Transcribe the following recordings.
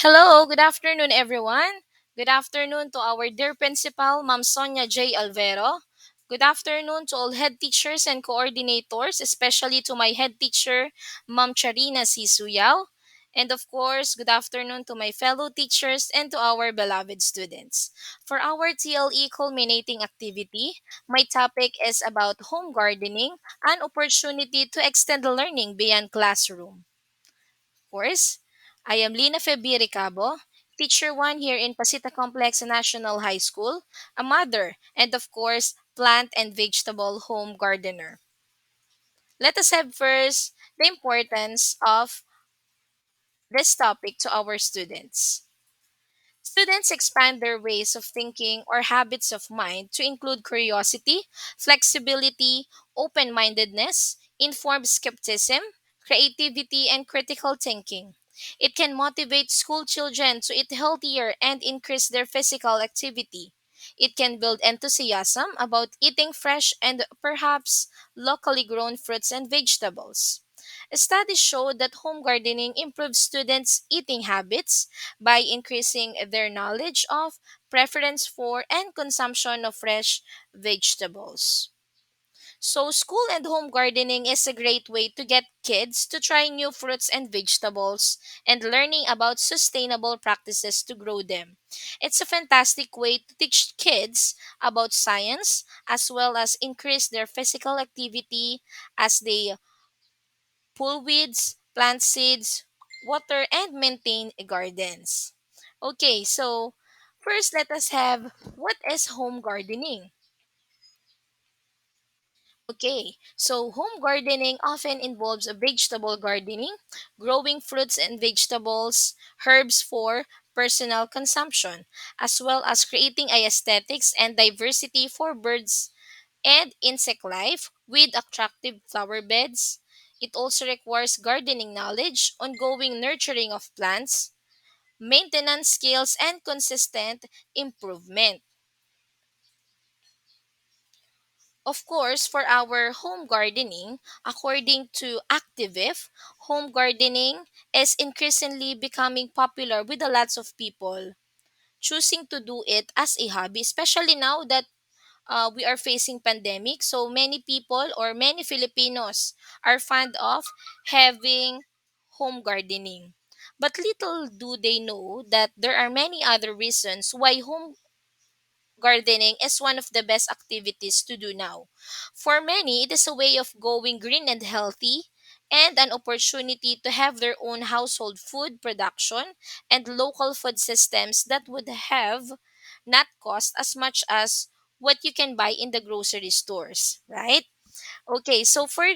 Hello, good afternoon, everyone. Good afternoon to our dear principal, Ma'am Sonia J. Alvero. Good afternoon to all head teachers and coordinators, especially to my head teacher, Ma'am Charina C. Suyao. And of course, good afternoon to my fellow teachers and to our beloved students. For our TLE culminating activity, my topic is about home gardening, an opportunity to extend learning beyond classroom course. I am Lina Febi Ricabo, Teacher 1 here in Pasita Complex National High School, a mother, and of course, plant and vegetable home gardener. Let us have first the importance of this topic to our students. Students expand their ways of thinking or habits of mind to include curiosity, flexibility, open mindedness, informed skepticism, creativity, and critical thinking. It can motivate school children to eat healthier and increase their physical activity. It can build enthusiasm about eating fresh and perhaps locally grown fruits and vegetables. Studies show that home gardening improves students' eating habits by increasing their knowledge of, preference for, and consumption of fresh vegetables. So, school and home gardening is a great way to get kids to try new fruits and vegetables and learning about sustainable practices to grow them. It's a fantastic way to teach kids about science as well as increase their physical activity as they pull weeds, plant seeds, water, and maintain gardens. Okay, so first let us have what is home gardening? Okay, so home gardening often involves a vegetable gardening, growing fruits and vegetables, herbs for personal consumption, as well as creating a aesthetics and diversity for birds and insect life with attractive flower beds. It also requires gardening knowledge, ongoing nurturing of plants, maintenance skills, and consistent improvement. Of course, for our home gardening, according to Activif, home gardening is increasingly becoming popular with a lots of people choosing to do it as a hobby, especially now that we are facing pandemic. So many people or many Filipinos are fond of having home gardening. But little do they know that there are many other reasons why home gardening is one of the best activities to do now. For many, it is a way of going green and healthy and an opportunity to have their own household food production and local food systems that would have not cost as much as what you can buy in the grocery stores, right? Okay, so for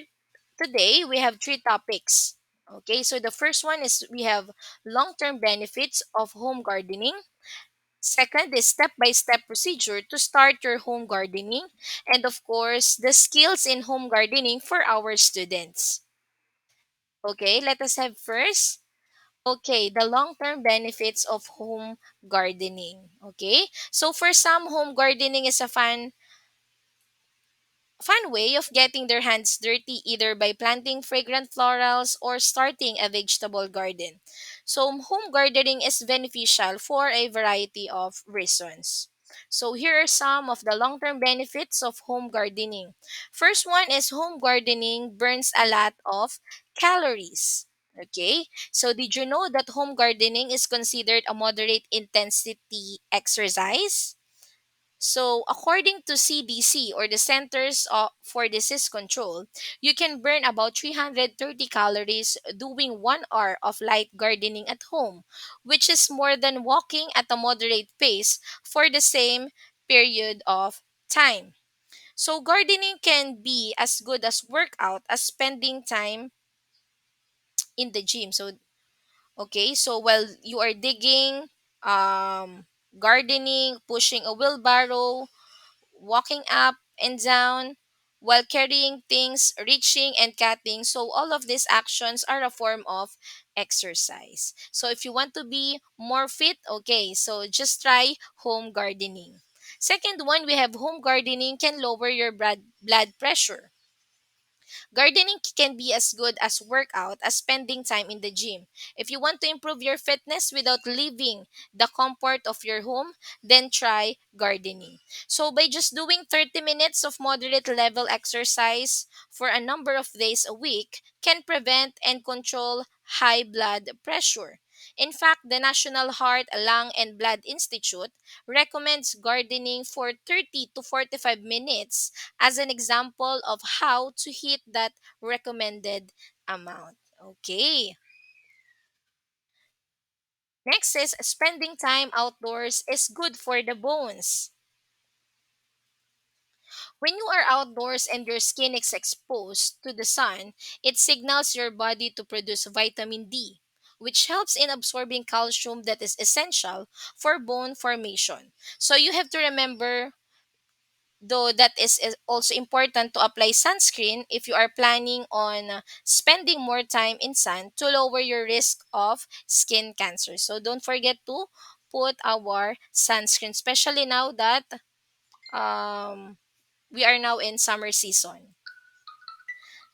today we have three topics. Okay, so the first one is we have long-term benefits of home gardening. Second is step-by-step procedure to start your home gardening. And of course, the skills in home gardening for our students. Okay, let us have first. Okay, the long-term benefits of home gardening. Okay, so for some, home gardening is a fun way of getting their hands dirty either by planting fragrant florals or starting a vegetable garden. So, home gardening is beneficial for a variety of reasons. So, here are some of the long term benefits of home gardening. First one is home gardening burns a lot of calories. Okay, so did you know that home gardening is considered a moderate intensity exercise? So, according to CDC or the for Disease Control, you can burn about 330 calories doing 1 hour of light gardening at home, which is more than walking at a moderate pace for the same period of time. So, gardening can be as good as workout as spending time in the gym. So, okay, so while you are digging, gardening, pushing a wheelbarrow, walking up and down while carrying things, reaching and cutting. So all of these actions are a form of exercise. So if you want to be more fit, okay, so just try home gardening. Second one, we have home gardening can lower your blood pressure. Gardening can be as good as workout as spending time in the gym. If you want to improve your fitness without leaving the comfort of your home, then try gardening. So by just doing 30 minutes of moderate level exercise for a number of days a week can prevent and control high blood pressure. In fact, the National Heart, Lung and Blood Institute recommends gardening for 30 to 45 minutes as an example of how to hit that recommended amount. Okay. Next is spending time outdoors is good for the bones. When you are outdoors and your skin is exposed to the sun, it signals your body to produce vitamin D, which helps in absorbing calcium that is essential for bone formation. So you have to remember, though, that is also important to apply sunscreen if you are planning on spending more time in sun to lower your risk of skin cancer. So don't forget to put our sunscreen, especially now that um, we are now in summer season.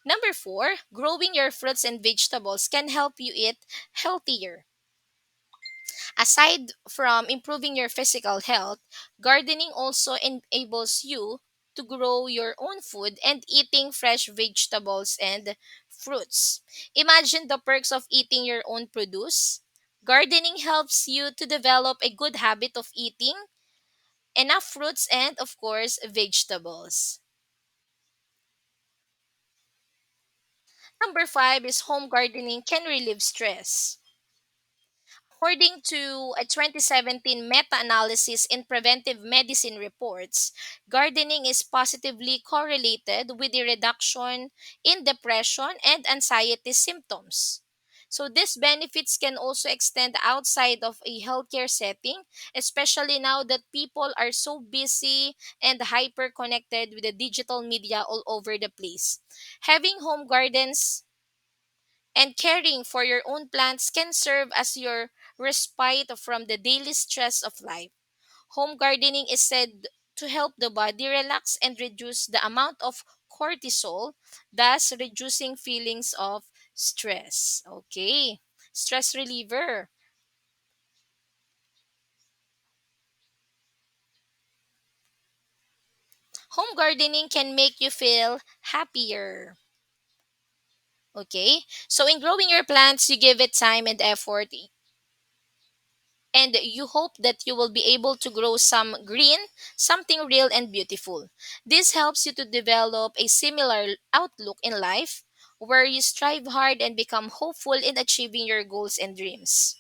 Number four, growing your fruits and vegetables can help you eat healthier. Aside from improving your physical health, gardening also enables you to grow your own food and eating fresh vegetables and fruits. Imagine the perks of eating your own produce. Gardening helps you to develop a good habit of eating enough fruits and, of course, vegetables. Number five is home gardening can relieve stress. According to a 2017 meta analysis in Preventive Medicine Reports, gardening is positively correlated with the reduction in depression and anxiety symptoms. So, these benefits can also extend outside of a healthcare setting, especially now that people are so busy and hyper connected with the digital media all over the place. Having home gardens and caring for your own plants can serve as your respite from the daily stress of life. Home gardening is said to help the body relax and reduce the amount of cortisol, thus reducing feelings of stress. Okay, stress reliever. Home gardening can make you feel happier. Okay, so in growing your plants, you give it time and effort, and you hope that you will be able to grow some green, something real and beautiful. This helps you to develop a similar outlook in life where you strive hard and become hopeful in achieving your goals and dreams.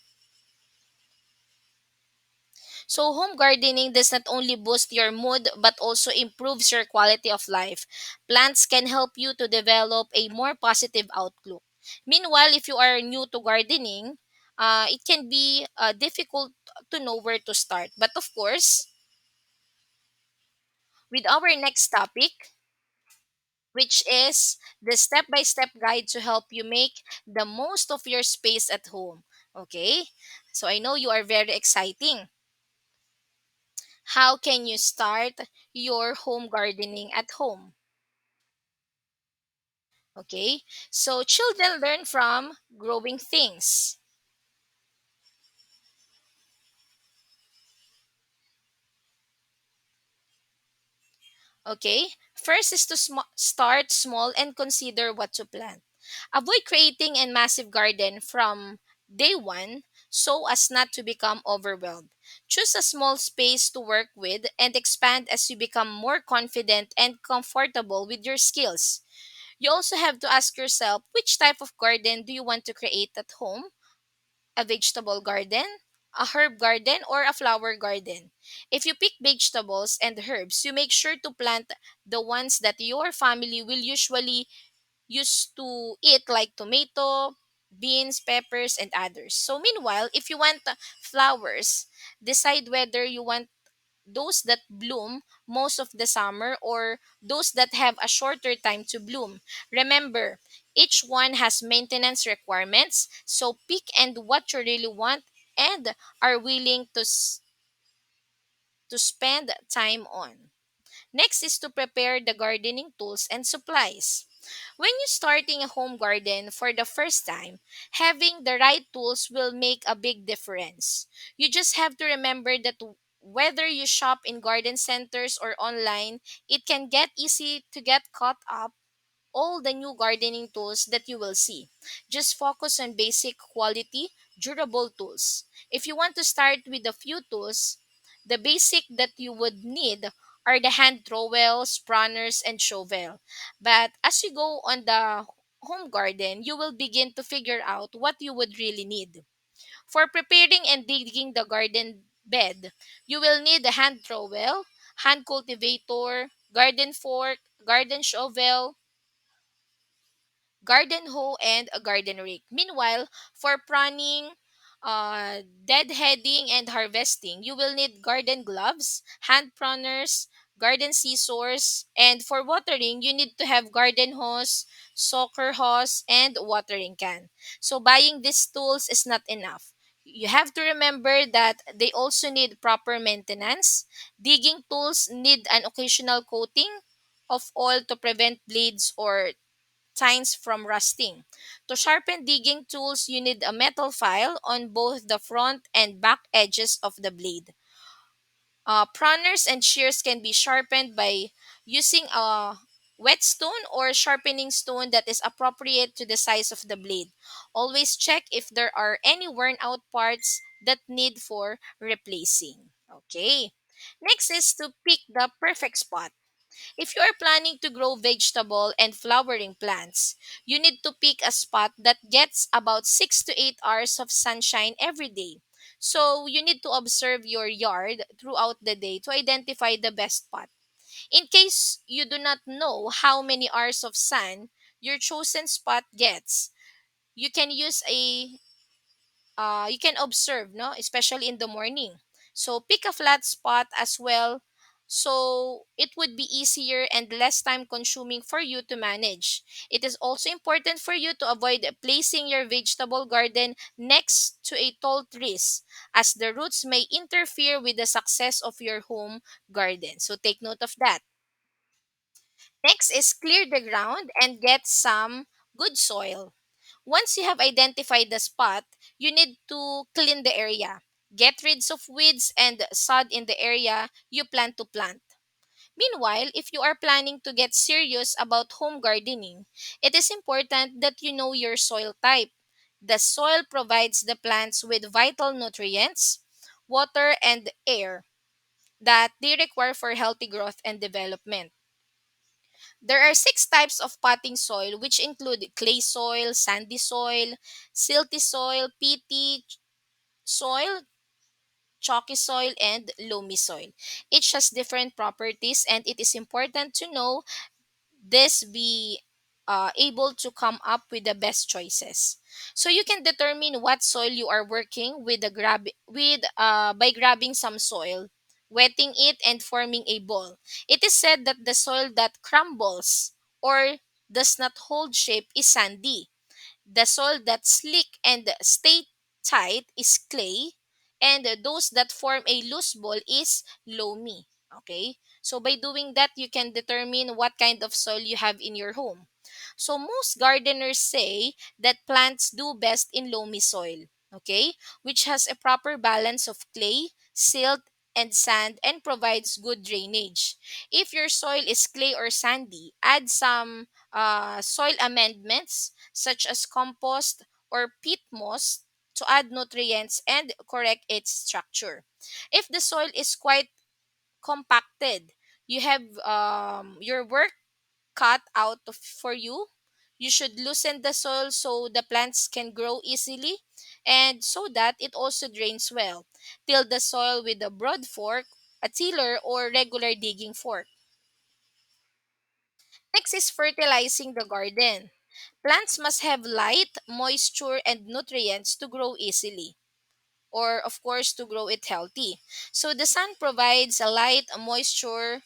So, home gardening does not only boost your mood but also improves your quality of life. Plants can help you to develop a more positive outlook. Meanwhile, if you are new to gardening, it can be difficult to know where to start. But of course, with our next topic, which is the step by step guide to help you make the most of your space at home. Okay? So, I know you are very exciting. How can you start your home gardening at home? Okay, so children learn from growing things. Okay, first is to start small and consider what to plant. Avoid creating a massive garden from day one so as not to become overwhelmed. Choose a small space to work with and expand as you become more confident and comfortable with your skills. You also have to ask yourself, which type of garden do you want to create at home? A vegetable garden, a herb garden, or a flower garden? If you pick vegetables and herbs, you make sure to plant the ones that your family will usually use to eat, like tomato, beans, peppers, and others. So, meanwhile, if you want flowers, decide whether you want those that bloom most of the summer or those that have a shorter time to bloom. Remember, each one has maintenance requirements, so pick and what you really want and are willing to spend time on. Next is to prepare the gardening tools and supplies. When you're starting a home garden for the first time, having the right tools will make a big difference. You just have to remember that whether you shop in garden centers or online, it can get easy to get caught up all the new gardening tools that you will see. Just focus on basic quality, durable tools. If you want to start with a few tools, the basic that you would need are the hand trowels, pruners, and shovel. But as you go on the home garden, you will begin to figure out what you would really need. For preparing and digging the garden bed, you will need a hand trowel, hand cultivator, garden fork, garden shovel, garden hoe, and a garden rake. Meanwhile, for pruning, deadheading, and harvesting, you will need garden gloves, hand pruners, garden scissors, and for watering, you need to have garden hose, soaker hose, and watering can. So buying these tools is not enough. You have to remember that they also need proper maintenance. Digging tools need an occasional coating of oil to prevent blades or tines from rusting. To sharpen digging tools, you need a metal file on both the front and back edges of the blade. Pruners and shears can be sharpened by using a whetstone or sharpening stone that is appropriate to the size of the blade. Always check if there are any worn out parts that need for replacing. Okay. Next is to pick the perfect spot. If you are planning to grow vegetable and flowering plants, you need to pick a spot that gets about 6 to 8 hours of sunshine every day. So, you need to observe your yard throughout the day to identify the best spot. In case you do not know how many hours of sun your chosen spot gets, you can use a you can observe, no, especially in the morning. So pick a flat spot as well, so it would be easier and less time consuming for you to manage. It is also important for you to avoid placing your vegetable garden next to a tall trees, as the roots may interfere with the success of your home garden. So take note of that. Next is clear the ground and get some good soil. Once you have identified the spot, you need to clean the area. Get rid of weeds and sod in the area you plan to plant. Meanwhile, if you are planning to get serious about home gardening, it is important that you know your soil type. The soil provides the plants with vital nutrients, water, and air that they require for healthy growth and development. There are six types of potting soil, which include clay soil, sandy soil, silty soil, peaty soil, chalky soil, and loamy soil. Each has different properties, and it is important to know this be able to come up with the best choices. So you can determine what soil you are working with by grabbing some soil, wetting it, and forming a ball. It is said that the soil that crumbles or does not hold shape is sandy. The soil that's slick and stay tight is clay, and those that form a loose ball is loamy. Okay? So by doing that, you can determine what kind of soil you have in your home. So most gardeners say that plants do best in loamy soil, okay, which has a proper balance of clay, silt, and sand and provides good drainage. If your soil is clay or sandy, add some soil amendments such as compost or peat moss to add nutrients and correct its structure. If the soil is quite compacted, you have your work cut out for you. You should loosen the soil so the plants can grow easily and so that it also drains well. Till the soil with a broad fork, a tiller, or regular digging fork. Next is fertilizing the garden. Plants must have light, moisture, and nutrients to grow easily, or of course to grow it healthy. So the sun provides a light, a moisture,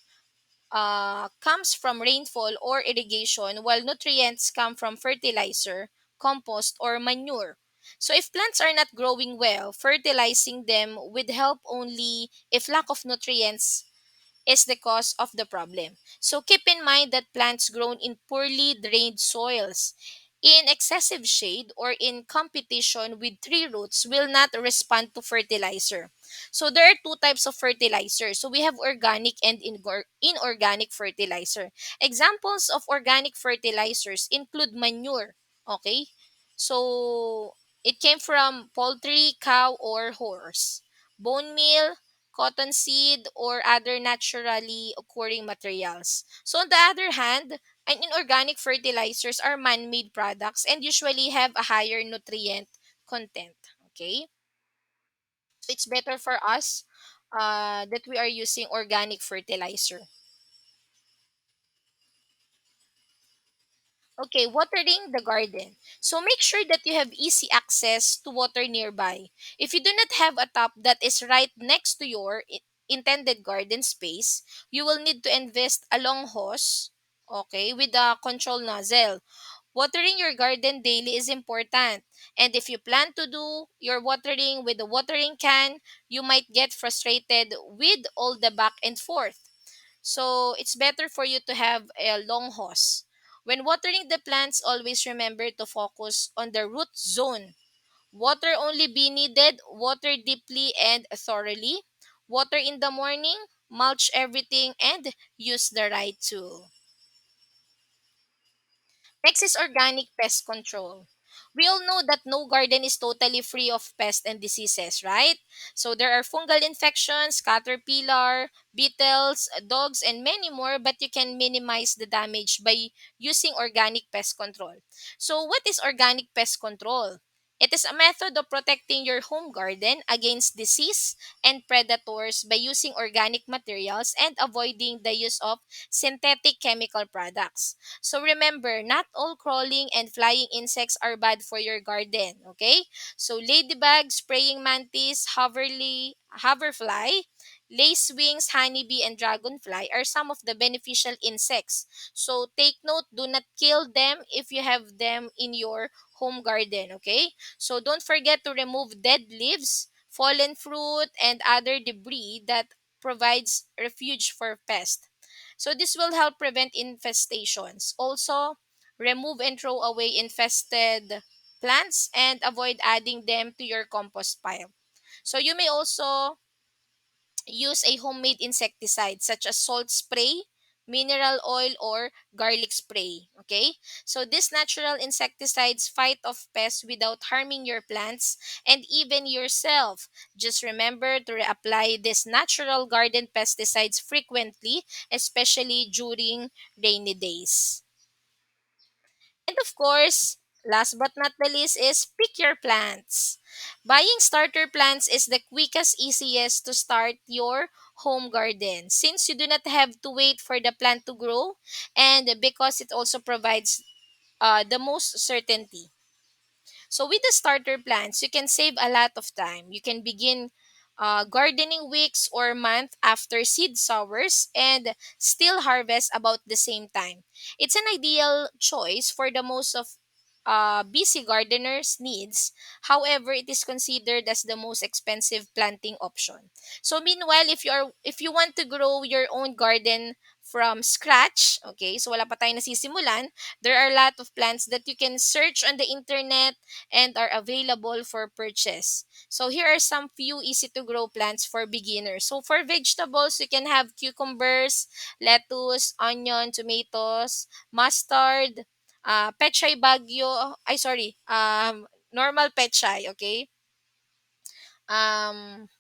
comes from rainfall or irrigation, while nutrients come from fertilizer, compost, or manure. So if plants are not growing well, fertilizing them would help only if lack of nutrients is the cause of the problem. So keep in mind that plants grown in poorly drained soils, in excessive shade, or in competition with tree roots will not respond to fertilizer. So there are two types of fertilizer. So we have organic and inorganic fertilizer. Examples of organic fertilizers include manure. Okay? So it came from poultry, cow, or horse. Bone meal, cottonseed, or other naturally occurring materials. So on the other hand, inorganic fertilizers are man-made products and usually have a higher nutrient content. Okay? So it's better for us that we are using organic fertilizer. Okay, watering the garden. So make sure that you have easy access to water nearby. If you do not have a tap that is right next to your intended garden space, you will need to invest a long hose, okay, with a control nozzle. Watering your garden daily is important. And if you plan to do your watering with a watering can, you might get frustrated with all the back and forth. So it's better for you to have a long hose. When watering the plants, always remember to focus on the root zone. Water only be needed, water deeply and thoroughly. Water in the morning, mulch everything, and use the right tool. Next is organic pest control. We all know that no garden is totally free of pests and diseases, right? So there are fungal infections, caterpillar, beetles, dogs, and many more, but you can minimize the damage by using organic pest control. So what is organic pest control? It is a method of protecting your home garden against disease and predators by using organic materials and avoiding the use of synthetic chemical products. So remember, not all crawling and flying insects are bad for your garden, okay? So ladybugs, praying mantis, hoverfly, lacewings, honeybee, and dragonfly are some of the beneficial insects. So take note, do not kill them if you have them in your home garden, okay? So don't forget to remove dead leaves, fallen fruit, and other debris that provides refuge for pests. So this will help prevent infestations. Also, remove and throw away infested plants and avoid adding them to your compost pile. So you may also use a homemade insecticide such as salt spray, mineral oil, or garlic spray. Okay? So these natural insecticides fight off pests without harming your plants and even yourself. Just remember to reapply these natural garden pesticides frequently, especially during rainy days. And of course, last but not the least is pick your plants. Buying starter plants is the quickest, easiest to start your home garden since you do not have to wait for the plant to grow and because it also provides the most certainty. So with the starter plants, you can save a lot of time. You can begin gardening weeks or month after seed sowers and still harvest about the same time. It's an ideal choice for the most of busy gardeners' needs. However, it is considered as the most expensive planting option. So meanwhile, if you want to grow your own garden from scratch, okay, so wala pa tayong nasisimulan, there are a lot of plants that you can search on the internet and are available for purchase. So here are some few easy to grow plants for beginners. So for vegetables, you can have cucumbers, lettuce, onion, tomatoes, mustard, pechay bagyo, ay sorry, normal pechay, okay?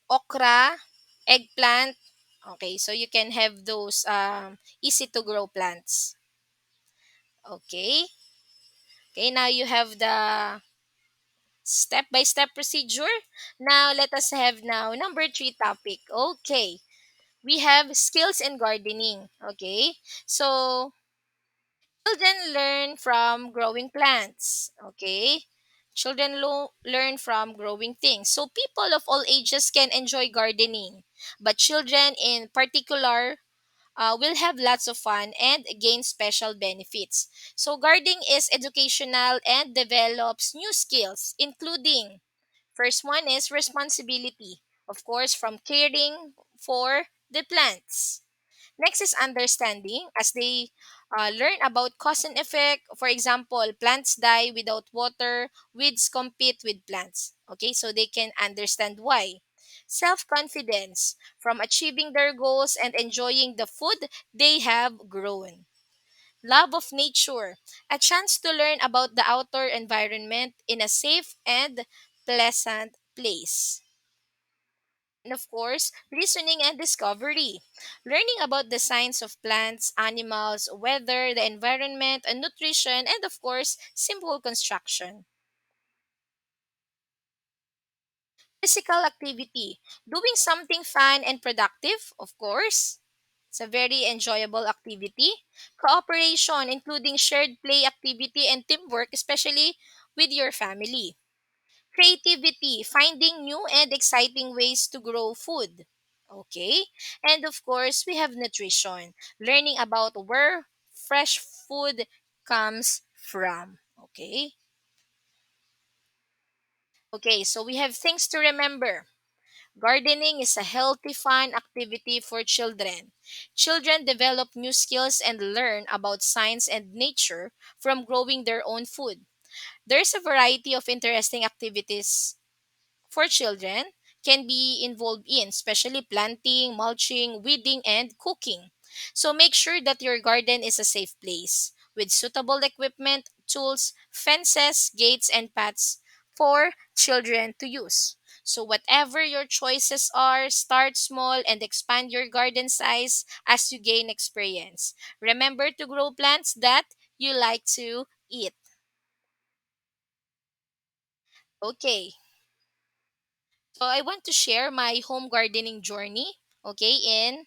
Okra, eggplant. Okay, so you can have those easy to grow plants. Okay. Okay, now you have the step by step procedure. Now let us have now number 3 topic. Okay. We have skills in gardening. Okay. So children learn from growing plants. Okay. Children learn from growing things. So people of all ages can enjoy gardening. But children in particular will have lots of fun and gain special benefits. So gardening is educational and develops new skills, including first one is responsibility, of course, from caring for the plants. Next is understanding, as they learn about cause and effect. For example, plants die without water, weeds compete with plants. Okay, so they can understand why. Self confidence, from achieving their goals and enjoying the food they have grown. Love of nature, a chance to learn about the outdoor environment in a safe and pleasant place. And of course, reasoning and discovery. Learning about the science of plants, animals, weather, the environment, and nutrition, and of course, simple construction. Physical activity. Doing something fun and productive, of course. It's a very enjoyable activity. Cooperation, including shared play activity and teamwork, especially with your family. Creativity, finding new and exciting ways to grow food. Okay. And of course, we have nutrition, learning about where fresh food comes from. Okay. Okay, so we have things to remember. Gardening is a healthy, fun activity for children. Children develop new skills and learn about science and nature from growing their own food. There's a variety of interesting activities for children can be involved in, especially planting, mulching, weeding, and cooking. So make sure that your garden is a safe place with suitable equipment, tools, fences, gates, and paths for children to use. So, whatever your choices are, start small and expand your garden size as you gain experience. Remember to grow plants that you like to eat. Okay, so I want to share my home gardening journey, okay, in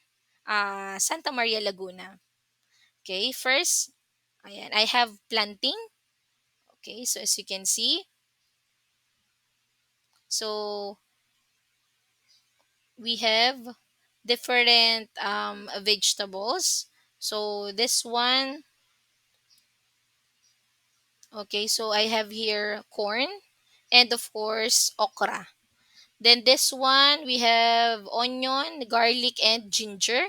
Santa Maria, Laguna. Okay, first, ayan, I have planting. Okay, so as you can see, so we have different vegetables. So this one, okay, so I have here corn and of course okra. Then this one, we have onion, garlic, and ginger.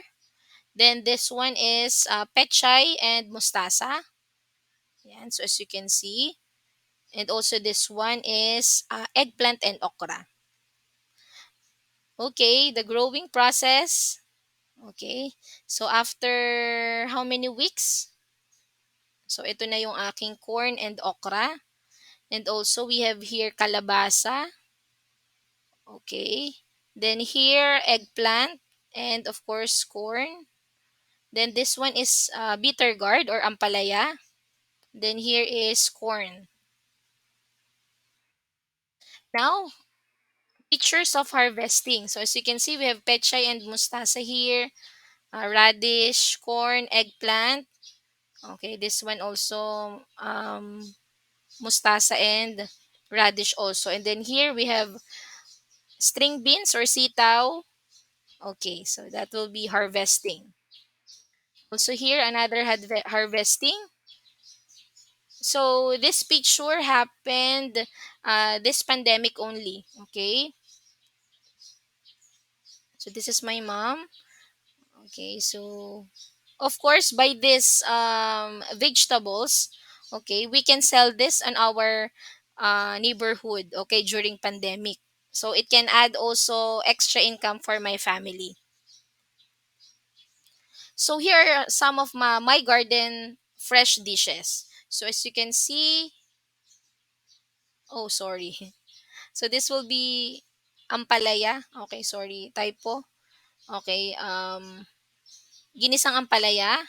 Then this one is pechay and mustasa. Yan, so as you can see. And also this one is eggplant and okra. Okay, the growing process. Okay. So after how many weeks? So ito na yung aking corn and okra. And also we have here kalabasa. Okay. Then here eggplant and of course corn. Then this one is bitter gourd or ampalaya. Then here is corn. Now, pictures of harvesting. So as you can see, we have pechay and mustasa here, radish, corn, eggplant. Okay, this one also mustasa and radish also. And then here we have string beans or sitaw. Okay, so that will be harvesting. Also here another harvesting. So this picture happened this pandemic only. Okay, so this is my mom. Okay, so of course by this vegetables, okay, we can sell this on our neighborhood, okay, during pandemic. So it can add also extra income for my family. So here are some of my garden fresh dishes. So as you can see, oh sorry. So this will be ampalaya. Okay, sorry, typo. Okay, ginisang ampalaya,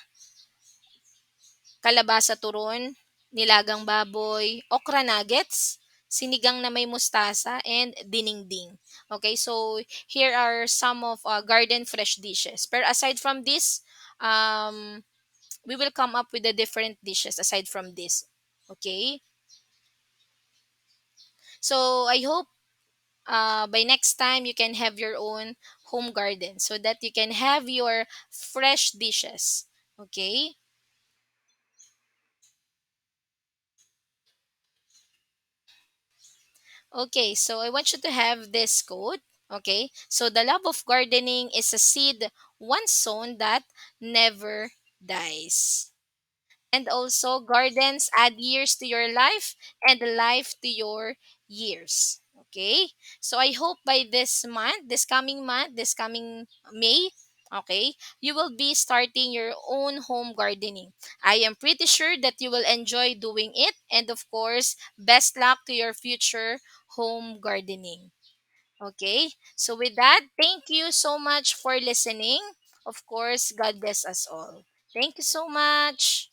kalabasa turon, nilagang baboy, okra nuggets, sinigang na may mustasa, and dinengding. Okay, so here are some of garden fresh dishes. But aside from this, we will come up with the different dishes aside from this. Okay, so I hope by next time you can have your own home garden so that you can have your fresh dishes. Okay, okay, so I want you to have this quote. Okay? So the love of gardening is a seed once sown that never dies. And also, gardens add years to your life and life to your years. Okay? So I hope by this coming May, okay, you will be starting your own home gardening. I am pretty sure that you will enjoy doing it. And of course, best luck to your future home gardening. Okay? So with that, thank you so much for listening. Of course, God bless us all. Thank you so much.